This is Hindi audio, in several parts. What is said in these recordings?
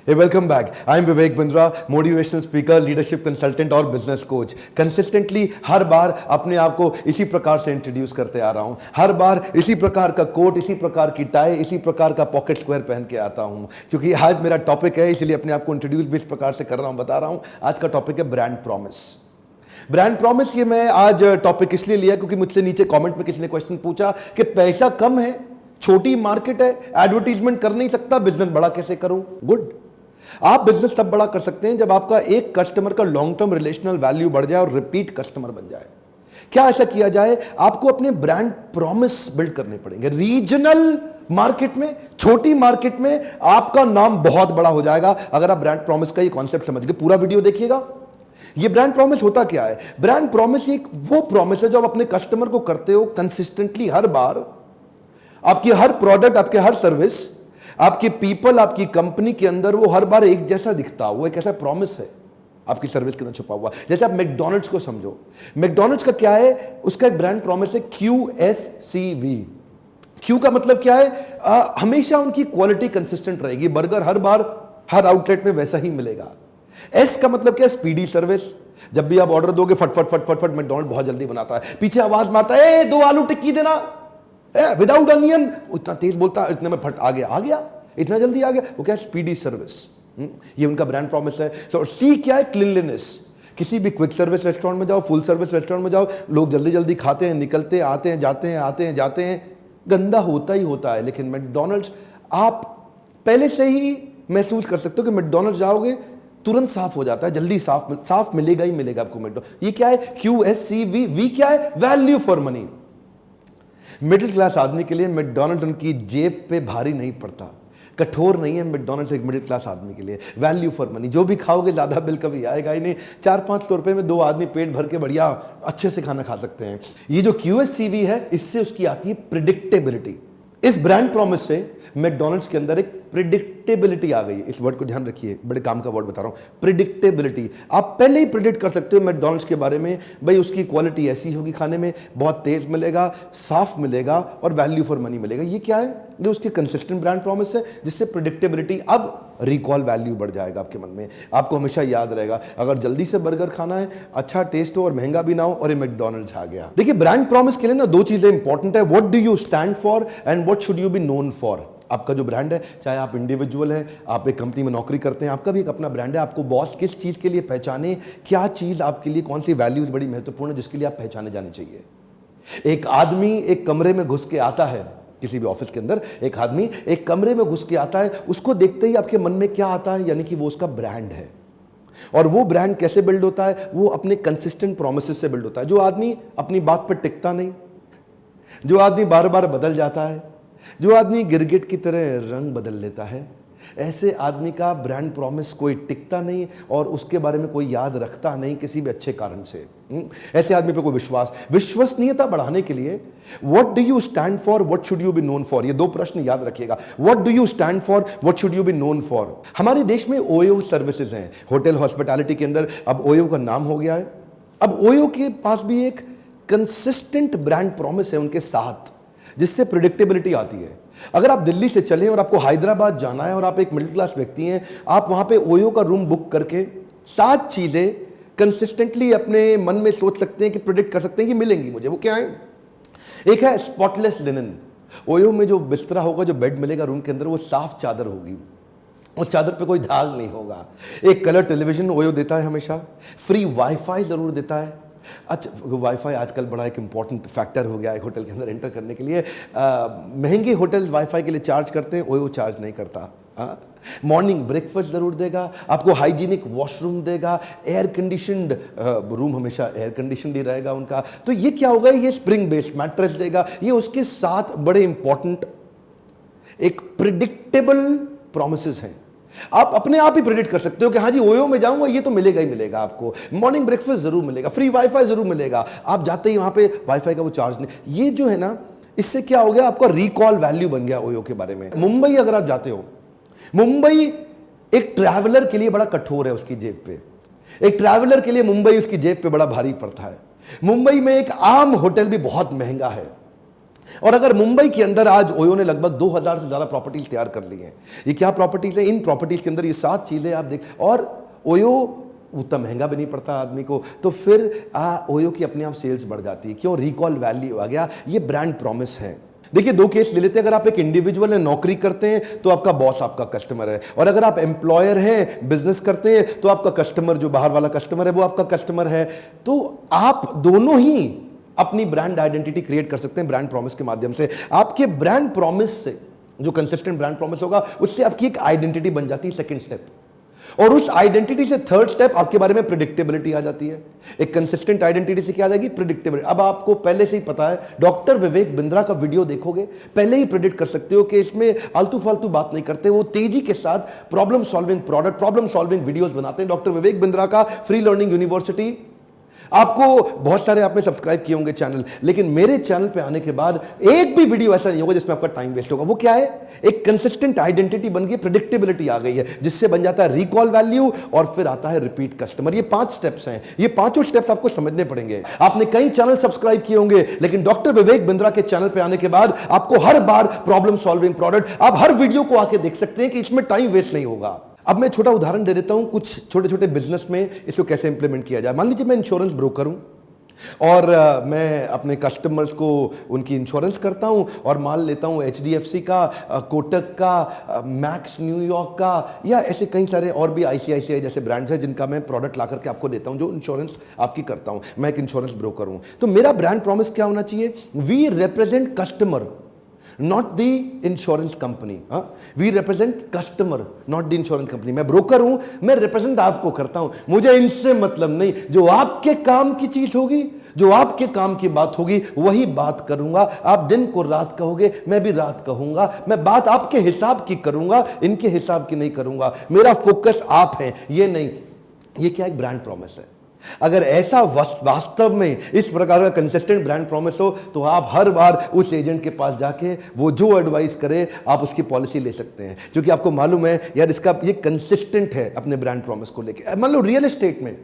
Hey, welcome back. I'm Vivek Bindra, motivational speaker, leadership consultant और business coach. Consistently हर बार अपने आप को इसी प्रकार से इंट्रोड्यूस करते आ रहा हूं. हर बार इसी प्रकार का कोट, इसी प्रकार की टाई, इसी प्रकार का पॉकेट स्क्वायर पहन के आता हूं. क्योंकि आज मेरा टॉपिक है, इसलिए अपने आप को इंट्रोड्यूस भी इस प्रकार से कर रहा हूं, बता रहा हूं. आज का टॉपिक है ब्रांड प्रॉमिस. ब्रांड प्रॉमिस ये मैं आज टॉपिक इसलिए लिया क्योंकि मुझसे नीचे कमेंट में किसी ने क्वेश्चन पूछा कि पैसा कम है, छोटी मार्केट है, एडवर्टीजमेंट कर नहीं सकता, बिजनेस बड़ा कैसे करूं. गुड. आप बिजनेस तब बड़ा कर सकते हैं जब आपका एक कस्टमर का लॉन्ग टर्म रिलेशनल वैल्यू बढ़ जाए और रिपीट कस्टमर बन जाए. क्या ऐसा किया जाए? आपको अपने ब्रांड प्रॉमिस बिल्ड करने पड़ेंगे. रीजनल मार्केट में, छोटी मार्केट में आपका नाम बहुत बड़ा हो जाएगा अगर आप ब्रांड प्रॉमिस का ये कॉन्सेप्ट समझ गए. पूरा वीडियो देखिएगा. ये ब्रांड प्रॉमिस होता क्या है? ब्रांड प्रॉमिस एक वो प्रॉमिस है जो आप अपने कस्टमर को करते हो कंसिस्टेंटली. हर बार आपकी हर प्रोडक्ट, आपके हर सर्विस, आपके पीपल, आपकी कंपनी के अंदर वो हर बार एक जैसा दिखता हो. वो एक ऐसा प्रॉमिस है आपकी सर्विस के अंदर छुपा हुआ. जैसे आप मैकडॉनल्ड्स को समझो. मैकडॉनल्ड्स का क्या है? उसका एक ब्रांड प्रॉमिस है QSCV. क्यू का मतलब क्या है? हमेशा उनकी क्वालिटी कंसिस्टेंट रहेगी. बर्गर हर बार हर आउटलेट में वैसा ही मिलेगा. एस का मतलब क्या है? Speedy service. जब भी आप ऑर्डर दोगे फटफट फटफट फट मैकडॉनल्ड बहुत जल्दी बनाता है. पीछे आवाज मारता है, 2 आलू टिक्की देना विदाउट अनियन. इतना तेज बोलता है, इतने में फट आ गया, इतना जल्दी आ गया. वो क्या है? Speedy service. ये उनका ब्रांड प्रॉमिस है. तो सी क्या है? क्लीनलीनेस. किसी भी क्विक सर्विस रेस्टोरेंट में जाओ, फुल सर्विस रेस्टोरेंट में जाओ, लोग जल्दी जल्दी खाते हैं, निकलते हैं, आते हैं, जाते हैं, आते हैं, जाते हैं. गंदा होता ही होता है. लेकिन मैकडॉनल्ड्स आप पहले से ही महसूस कर सकते हो कि मैकडॉनल्ड्स जाओगे तुरंत साफ हो जाता है. जल्दी साफ मिलेगा ही मिलेगा आपको मैकडॉनल्ड्स. ये क्या है? QSCV. वी क्या है? Value for money. Middle class आदमी के लिए मैकडॉनल्ड उनकी जेब पे भारी नहीं पड़ता. कठोर नहीं है मैकडॉनल्ड्स एक मिडिल क्लास आदमी के लिए. Value for money. जो भी खाओगे ज्यादा बिल कभी आएगा ही नहीं. 400-500 रुपए में 2 आदमी पेट भर के बढ़िया अच्छे से खाना खा सकते हैं. ये जो QSCV है, इससे उसकी आती है प्रिडिक्टेबिलिटी. इस ब्रांड प्रॉमिस से मैकडॉनल्ड्स के अंदर एक प्रिडिक्टेबिलिटी आ गई है. इस वर्ड को ध्यान रखिए, बड़े काम का वर्ड बता रहा हूं. प्रिडिक्टेबिलिटी. आप पहले ही प्रिडिक्ट कर सकते हो मैकडॉनल्ड्स के बारे में, भाई उसकी क्वालिटी ऐसी होगी, खाने में बहुत तेज मिलेगा, साफ मिलेगा और वैल्यू फॉर मनी मिलेगा. ये क्या है? जो उसकी कंसिस्टेंट ब्रांड प्रॉमिस है, जिससे प्रिडिक्टेबिलिटी. अब रिकॉल वैल्यू बढ़ जाएगा आपके मन में. आपको हमेशा याद रहेगा अगर जल्दी से बर्गर खाना है, अच्छा टेस्ट हो और महंगा भी ना हो, और ये मैकडॉनल्ड्स आ गया. देखिए, ब्रांड प्रॉमिस के लिए ना 2 चीजें इंपॉर्टेंट है. What do you stand for and what should you be known for. आपका जो ब्रांड है, चाहे आप इंडिविजुअल है, आप एक कंपनी में नौकरी करते हैं, आपका भी एक अपना ब्रांड है. आपको बॉस किस चीज के लिए पहचाने, क्या चीज आपके लिए, कौन सी वैल्यूज बड़ी महत्वपूर्ण है जिसके लिए आप पहचाने जाने चाहिए. एक आदमी एक कमरे में घुस के आता है, किसी भी ऑफिस के अंदर एक आदमी एक कमरे में घुस के आता है, उसको देखते ही आपके मन में क्या आता है? यानी कि वो उसका ब्रांड है. और वो ब्रांड कैसे बिल्ड होता है? वो अपने कंसिस्टेंट प्रोमिसेस से बिल्ड होता है. जो आदमी अपनी बात पर टिकता नहीं, जो आदमी बार बार बदल जाता है, जो आदमी गिरगिट की तरह रंग बदल लेता है, ऐसे आदमी का ब्रांड प्रॉमिस कोई टिकता नहीं और उसके बारे में कोई याद रखता नहीं किसी भी अच्छे कारण से. ऐसे आदमी पे कोई विश्वसनीयता बढ़ाने के लिए what do you stand for, what should you be known for, ये 2 प्रश्न याद रखिएगा. What do you stand for, what should you be known for. हमारे देश में OYO सर्विसेज हैं, होटल हॉस्पिटैलिटी के अंदर. अब OYO का नाम हो गया है. अब OYO के पास भी एक कंसिस्टेंट ब्रांड प्रॉमिस है उनके साथ, जिससे प्रिडिक्टेबिलिटी आती है. अगर आप दिल्ली से चले और आपको हैदराबाद जाना है और आप एक मिडिल क्लास व्यक्ति हैं, आप वहां पे OYO का रूम बुक करके 7 चीजें कंसिस्टेंटली अपने मन में सोच सकते हैं कि प्रिडिक्ट कर सकते हैं कि मिलेंगी मुझे. वो क्या है? एक है स्पॉटलेस लिनन. OYO में जो बिस्तरा होगा, जो बेड मिलेगा रूम के अंदर, वो साफ चादर होगी, उस चादर पे कोई दाग नहीं होगा. एक कलर टेलीविजन OYO देता है हमेशा. फ्री वाईफाई जरूर देता है. अच्छा, वाईफाई आजकल बड़ा एक इंपॉर्टेंट फैक्टर हो गया है होटल के अंदर एंटर करने के लिए. महंगे होटल वाईफाई के लिए चार्ज करते हैं, OYO चार्ज नहीं करता. मॉर्निंग ब्रेकफास्ट जरूर देगा, आपको हाइजीनिक वॉशरूम देगा, एयर कंडीशनड रूम हमेशा एयर कंडीशनड ही रहेगा उनका. तो ये क्या होगा? ये स्प्रिंग बेस्ड मैट्रेस देगा. ये उसके साथ बड़े इंपॉर्टेंट एक प्रिडिक्टेबल प्रॉमिसेस हैं. आप अपने आप ही प्रेडिक्ट कर सकते हो कि हाँ जी, OYO में जाऊंगा, ये तो मिलेगा ही मिलेगा. आपको मॉर्निंग ब्रेकफास्ट जरूर मिलेगा, फ्री वाईफाई जरूर मिलेगा. आप जाते ही वहां पे वाईफाई का वो चार्ज नहीं. ये जो है ना, इससे क्या हो गया? आपका रिकॉल वैल्यू बन गया OYO के बारे में. मुंबई अगर आप जाते हो, मुंबई एक ट्रैवलर के लिए बड़ा कठोर है उसकी जेब पे. एक ट्रैवलर के लिए मुंबई उसकी जेब पे बड़ा भारी पड़ता है. मुंबई में एक आम होटल भी बहुत महंगा है. और अगर मुंबई के अंदर आज ओयो ने लगभग 2000 से ज्यादा प्रॉपर्टीज तैयार कर ली हैं, ये क्या प्रॉपर्टीज है? इन प्रॉपर्टीज के अंदर ये 7 चीजें आप देख, और ओयो उतना महंगा भी नहीं पड़ता आदमी को, तो फिर ओयो की अपने आप सेल्स बढ़ जाती है। क्यों? रिकॉल वैल्यू आ गया, ये ब्रांड प्रॉमिस है। देखिए 2 केस ले लेते हैं। अगर आप एक इंडिविजुअल है, नौकरी करते हैं, तो आपका बॉस आपका कस्टमर है, और अगर आप एम्प्लॉयर हैं, बिजनेस करते हैं, तो आपका कस्टमर, जो बाहर वाला कस्टमर है, वो आपका कस्टमर है। तो आप दोनों ही अपनी ब्रांड आइडेंटिटी क्रिएट कर सकते हैं ब्रांड प्रॉमिस के माध्यम से। आपके ब्रांड प्रॉमिस से, जो कंसिस्टेंट ब्रांड प्रॉमिस होगा, उससे आपकी एक आइडेंटिटी बन जाती है, सेकंड स्टेप। और उस आइडेंटिटी से थर्ड स्टेप, आपके बारे में प्रिडिक्टेबिलिटी आ जाती है। एक कंसिस्टेंट आइडेंटिटी से क्या आ जाएगी? प्रिडिक्टेबिलिटी। अब आपको पहले से ही पता है, डॉक्टर विवेक बिंद्रा का वीडियो देखोगे, पहले ही प्रिडिक्ट कर सकते हो कि इसमें आलतू फालतू बात नहीं करते, वो तेजी के साथ problem solving product, problem solving videos बनाते हैं। डॉक्टर विवेक बिंद्रा का फ्री लर्निंग यूनिवर्सिटी, आपको बहुत सारे आपने सब्सक्राइब किए होंगे चैनल, लेकिन मेरे चैनल पे आने के बाद एक भी वीडियो ऐसा नहीं होगा जिसमें आपका टाइम वेस्ट होगा। वो क्या है? एक कंसिस्टेंट आइडेंटिटी बन गई, प्रेडिक्टेबिलिटी आ गई है, जिससे बन जाता है रिकॉल वैल्यू, और फिर आता है रिपीट कस्टमर। ये 5 स्टेप्स हैं, ये पांचों स्टेप्स आपको समझने पड़ेंगे। आपने कई चैनल सब्सक्राइब किए होंगे, लेकिन डॉक्टर विवेक बिंद्रा के चैनल पे आने के बाद आपको हर बार प्रॉब्लम सॉल्विंग प्रोडक्ट, आप हर वीडियो को आके देख सकते हैं कि इसमें टाइम वेस्ट नहीं होगा। अब मैं छोटा उदाहरण दे देता हूं, कुछ छोटे छोटे बिजनेस में इसको कैसे इंप्लीमेंट किया जाए। मान लीजिए मैं इंश्योरेंस ब्रोकर हूं, और मैं अपने कस्टमर्स को उनकी इंश्योरेंस करता हूं, और मान लेता हूं HDFC का, कोटक का, मैक्स न्यूयॉर्क का, या ऐसे कई सारे और भी ICICI जैसे ब्रांड्स हैं जिनका मैं प्रोडक्ट ला करके आपको देता हूं, जो इंश्योरेंस आपकी करता हूं। मैं एक इंश्योरेंस ब्रोकर हूं, तो मेरा ब्रांड प्रॉमिस क्या होना चाहिए? We represent customer, not the insurance company. We represent customer, not the insurance company. मैं ब्रोकर हूं, मैं रिप्रेजेंट आपको करता हूं, मुझे इनसे मतलब नहीं। जो आपके काम की चीज होगी, जो आपके काम की बात होगी, वही बात करूंगा। आप दिन को रात कहोगे, मैं भी रात कहूंगा। मैं बात आपके हिसाब की करूंगा, इनके हिसाब की नहीं करूंगा। मेरा फोकस आप है, ये नहीं। ये क्या एक ब्रांड प्रॉमिस है? अगर ऐसा वास्तव में इस प्रकार का कंसिस्टेंट ब्रांड प्रॉमिस हो, तो आप हर बार उस एजेंट के पास जाके वो जो एडवाइस करे, आप उसकी पॉलिसी ले सकते हैं, क्योंकि आपको मालूम है यार इसका ये कंसिस्टेंट है अपने ब्रांड प्रॉमिस को लेके। मान लो रियल एस्टेट में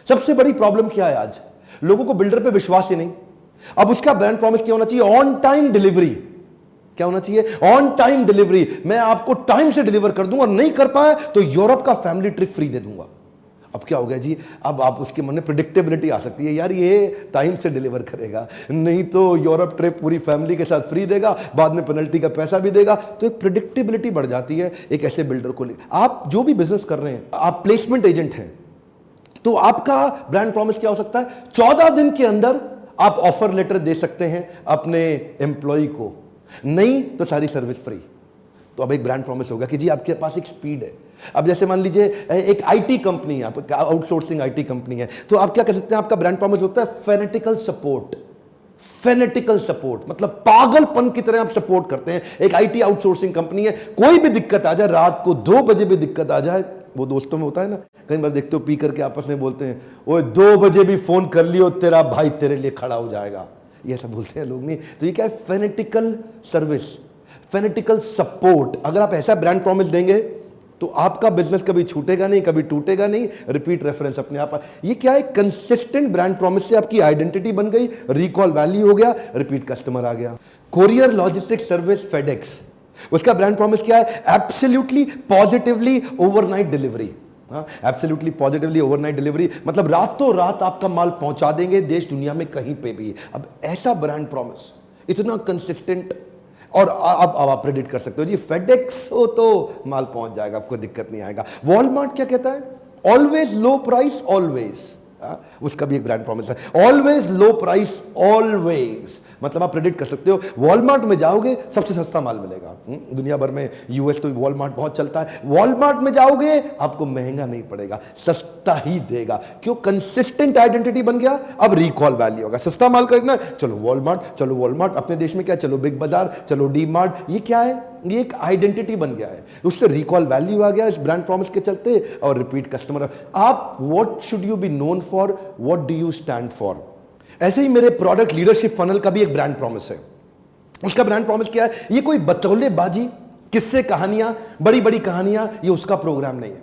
सबसे बड़ी प्रॉब्लम क्या है आज? लोगों को बिल्डर पे विश्वास ही नहीं। अब उसका ब्रांड प्रॉमिस क्या होना चाहिए? On time delivery. क्या होना चाहिए? On time delivery. मैं आपको टाइम से डिलीवर कर दूंगा, और नहीं कर पाए तो यूरोप का फैमिली ट्रिप फ्री दे दूंगा। अब क्या हो गया जी? अब आप उसके मन में प्रेडिक्टेबिलिटी आ सकती है, यार ये टाइम से डिलीवर करेगा, नहीं तो यूरोप ट्रिप पूरी फैमिली के साथ फ्री देगा, बाद में पेनल्टी का पैसा भी देगा। तो एक प्रेडिक्टेबिलिटी बढ़ जाती है एक ऐसे बिल्डर को ले। आप जो भी बिजनेस कर रहे हैं, आप प्लेसमेंट एजेंट हैं, तो आपका ब्रांड प्रॉमिस क्या हो सकता है? 14 दिन के अंदर आप ऑफर लेटर दे सकते हैं अपने एम्प्लॉय को, नहीं तो सारी सर्विस फ्री। तो अब एक ब्रांड प्रॉमिस होगा कि जी आपके पास एक स्पीड है। अब जैसे मान लीजिए एक IT कंपनी है, आप आउटसोर्सिंग IT कंपनी है, तो आप क्या कह सकते हैं? आपका ब्रांड प्रॉमिस होता है फेनेटिकल सपोर्ट। फेनेटिकल सपोर्ट मतलब पागलपन की तरह आप सपोर्ट करते हैं। एक IT आउटसोर्सिंग कंपनी है, कोई भी दिक्कत आ जाए, रात को 2 बजे भी दिक्कत आ जाए, वो दोस्तों में होता है ना, कई बार देखते हो पी करके आपस में बोलते हैं, ओए 2 बजे भी फोन कर लियो, तेरा भाई तेरे लिए खड़ा हो जाएगा, ये सब बोलते हैं लोग। नहीं तो ये क्या है? फेनेटिकल सर्विस, फेनेटिकल सपोर्ट। अगर आप ऐसा ब्रांड प्रॉमिस देंगे तो आपका बिजनेस कभी छूटेगा नहीं, कभी टूटेगा नहीं, रिपीट रेफरेंस अपने आप। ये क्या है? कंसिस्टेंट ब्रांड प्रॉमिस से आपकी आइडेंटिटी बन गई, रिकॉल वैल्यू हो गया, रिपीट कस्टमर आ गया। कोरियर लॉजिस्टिक्स सर्विस फेडेक्स, उसका ब्रांड प्रॉमिस क्या है? Absolutely positively overnight delivery. Absolutely positively overnight delivery मतलब रातों रात आपका माल पहुंचा देंगे देश दुनिया में कहीं पे भी। अब ऐसा ब्रांड प्रॉमिस इतना कंसिस्टेंट, और अब आप प्रेडिक्ट कर सकते हो जी फेडेक्स हो तो माल पहुंच जाएगा, आपको दिक्कत नहीं आएगा। वॉलमार्ट क्या कहता है? ऑलवेज लो प्राइस ऑलवेज, उसका भी एक ब्रांड प्रॉमिस है, ऑलवेज लो प्राइस ऑलवेज। मतलब आप प्रेडिक्ट कर सकते हो वॉलमार्ट में जाओगे सबसे सस्ता माल मिलेगा। दुनिया भर में US तो वॉलमार्ट बहुत चलता है, वॉलमार्ट में जाओगे आपको महंगा नहीं पड़ेगा, सस्ता ही देगा। क्यों? कंसिस्टेंट आइडेंटिटी बन गया। अब रिकॉल वैल्यू होगा। सस्ता माल खरीदना, चलो वॉलमार्ट, चलो वॉलमार्ट। अपने देश में क्या? चलो बिग बाजार, चलो डी मार्ट। ये क्या है? ये एक आइडेंटिटी बन गया है, उससे रिकॉल वैल्यू आ गया इस ब्रांड प्रॉमिस के चलते, और रिपीट कस्टमर। आप what should you be known for, what do you stand for. ऐसे ही मेरे प्रोडक्ट लीडरशिप फनल का भी एक ब्रांड प्रॉमिस है। उसका ब्रांड प्रॉमिस क्या है? ये कोई बतौलेबाजी, किस्से कहानियां, बड़ी बड़ी कहानियां, ये उसका प्रोग्राम नहीं है।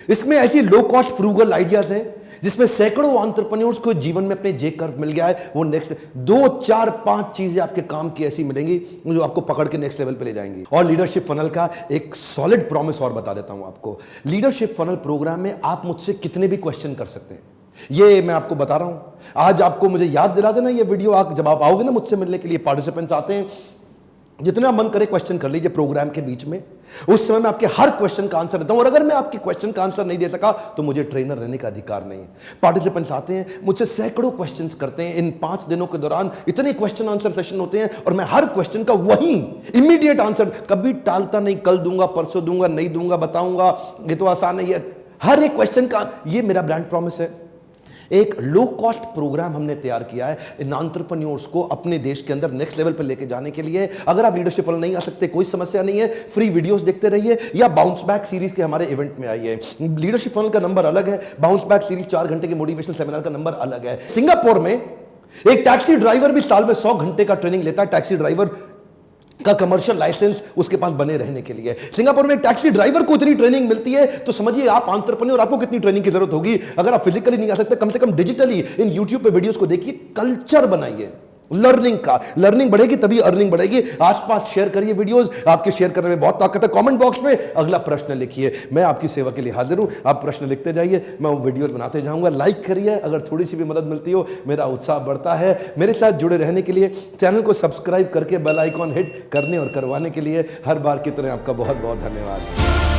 इसमें ऐसी लो कॉस्ट फ्रूगल आइडियाज हैं जिसमें सैकड़ों एंटरप्रेन्योर्स को जीवन में अपने जे कर्व मिल गया है। वो नेक्स्ट 2 4 5 चीजें आपके काम की ऐसी मिलेंगी जो आपको पकड़ के नेक्स्ट लेवल पे ले जाएंगी। और लीडरशिप फनल का एक सॉलिड प्रॉमिस और बता देता हूं आपको। लीडरशिप फनल प्रोग्राम में आप मुझसे कितने भी क्वेश्चन कर सकते हैं, ये मैं आपको बता रहा हूं। आज आपको मुझे याद दिला देना ये वीडियो, जब आप आओगे ना मुझसे मिलने के लिए, पार्टिसिपेंट्स आते हैं, जितना मन करे क्वेश्चन कर लीजिए प्रोग्राम के बीच में। उस समय मैं आपके हर क्वेश्चन का आंसर देता हूं, और अगर मैं आपके क्वेश्चन का आंसर नहीं दे सका तो मुझे ट्रेनर रहने का अधिकार नहीं है। पार्टिसिपेंट्स आते हैं मुझसे सैकड़ों क्वेश्चंस करते हैं। इन 5 दिनों के दौरान इतने क्वेश्चन आंसर सेशन होते हैं और मैं हर क्वेश्चन का वही इमीडिएट आंसर, कभी टालता नहीं, कल दूंगा, परसों दूंगा, नहीं दूंगा, बताऊंगा, ये तो आसान है। ये हर एक क्वेश्चन का, ये मेरा ब्रांड प्रॉमिस है। एक लो कॉस्ट प्रोग्राम हमने तैयार किया है इन एंटरप्रेन्योर्स को अपने देश के अंदर नेक्स्ट लेवल पर लेके जाने के लिए। अगर आप लीडरशिप फनल नहीं आ सकते, कोई समस्या नहीं है, फ्री वीडियोस देखते रहिए या बाउंस बैक सीरीज के हमारे इवेंट में आइए। लीडरशिप फनल का नंबर अलग है, बाउंस बैक सीरीज 4 घंटे के मोटिवेशनल सेमिनार का नंबर अलग है। सिंगापुर में एक टैक्सी ड्राइवर भी साल में 100 घंटे का ट्रेनिंग लेता है, टैक्सी ड्राइवर का कमर्शियल लाइसेंस उसके पास बने रहने के लिए। सिंगापुर में एक टैक्सी ड्राइवर को इतनी ट्रेनिंग मिलती है, तो समझिए आप एंटरप्रेन्योर, आपको कितनी ट्रेनिंग की जरूरत होगी। अगर आप फिजिकली नहीं आ सकते, कम से कम डिजिटली इन यूट्यूब पे वीडियोस को देखिए, कल्चर बनाइए लर्निंग का। लर्निंग बढ़ेगी तभी अर्निंग बढ़ेगी। आसपास शेयर करिए वीडियोस, आपके शेयर करने में बहुत ताकत है। कमेंट बॉक्स में अगला प्रश्न लिखिए, मैं आपकी सेवा के लिए हाजिर हूं। आप प्रश्न लिखते जाइए, मैं वो वीडियो बनाते जाऊंगा। लाइक करिए, अगर थोड़ी सी भी मदद मिलती हो मेरा उत्साह बढ़ता है। मेरे साथ जुड़े रहने के लिए चैनल को सब्सक्राइब करके बेल आइकॉन हिट करने और करवाने के लिए हर बार की तरह आपका बहुत बहुत धन्यवाद।